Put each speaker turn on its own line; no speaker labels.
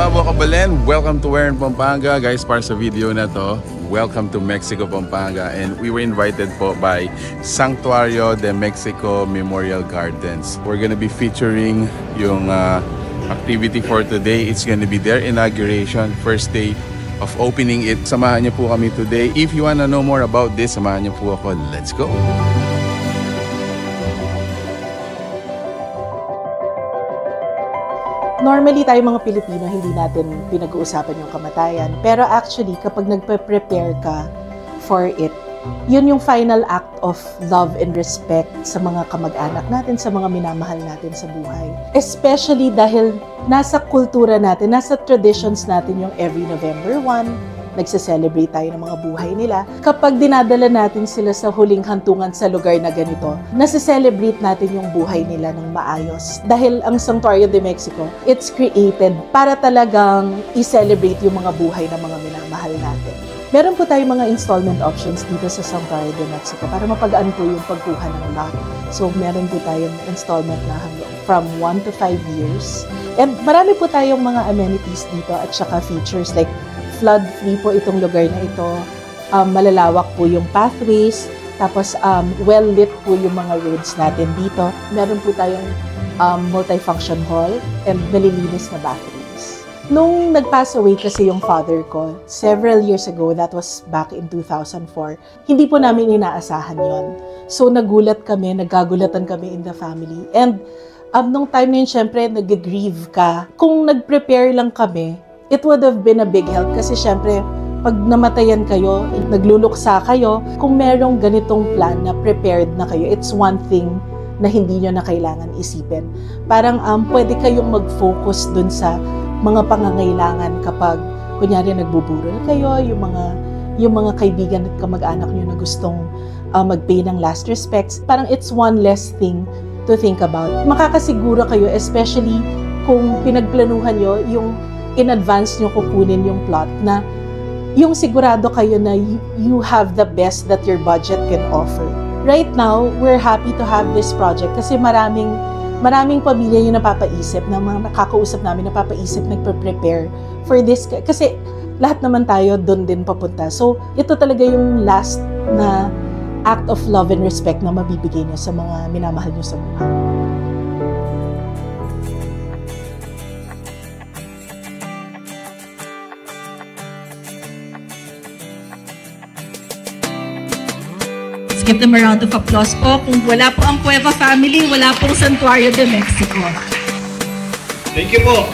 Babo Kabalen, welcome to Wherein, Pampanga. Guys, para sa video na to, welcome to Mexico, Pampanga. And we were invited po by Santuario de Mexico Memorial Gardens. We're gonna be featuring yung activity for today. It's gonna be their inauguration, first day of opening it. Samahan niyo po kami today. If you wanna know more about this, samahan niyo po ako. Let's go!
Normally tayo mga Pilipino, hindi natin pinag-uusapan yung kamatayan. Pero actually, kapag nagpe-prepare ka for it, yun yung final act of love and respect sa mga kamag-anak natin, sa mga minamahal natin sa buhay. Especially dahil nasa kultura natin, nasa traditions natin yung every November 1, nagse-celebrate tayo ng mga buhay nila. Kapag dinadala natin sila sa huling hantungan sa lugar na ganito, nase-celebrate natin yung buhay nila ng maayos. Dahil ang Santuario de Mexico, it's created para talagang i-celebrate yung mga buhay ng mga minamahal natin. Meron po tayong mga installment options dito sa Santuario de Mexico para mapagaan po yung pagkuha ng lot. So, meron po tayong installment na from 1 to 5 years. And marami po tayong mga amenities dito at saka features like flood-free po itong lugar na ito. Malalawak po yung pathways. Tapos, well-lit po yung mga roads natin dito. Meron po tayong multifunction hall and malilinis na bathrooms. Nung nag-pass away kasi yung father ko, several years ago, that was back in 2004, hindi po namin inaasahan yon. So, nagagulatan kami in the family. And nung time na yun, syempre, nag-grieve ka. Kung nag-prepare lang kami, it would have been a big help kasi syempre, pag namatayan kayo, nagluluksa kayo, kung merong ganitong plan na prepared na kayo, it's one thing na hindi nyo na kailangan isipin. Parang pwede kayong mag-focus dun sa mga pangangailangan kapag, kunyari, nagbuburol kayo, yung mga kaibigan at kamag-anak nyo na gustong mag-pay ng last respects. Parang it's one less thing to think about. Makakasiguro kayo, especially kung pinagplanuhan nyo yung in advance nyo kukunin yung plot na yung sigurado kayo na you have the best that your budget can offer. Right now, we're happy to have this project kasi maraming pamilya yung napapaisip, na mga nakakausap namin napapaisip, nagpe-prepare for this. Kasi lahat naman tayo doon din papunta. So, ito talaga yung last na act of love and respect na mabibigay nyo sa mga minamahal nyo sa buhay.
Give them a round of applause po. Kung wala po ang Cueva family, wala pong Santuario de Mexico.
Thank you po.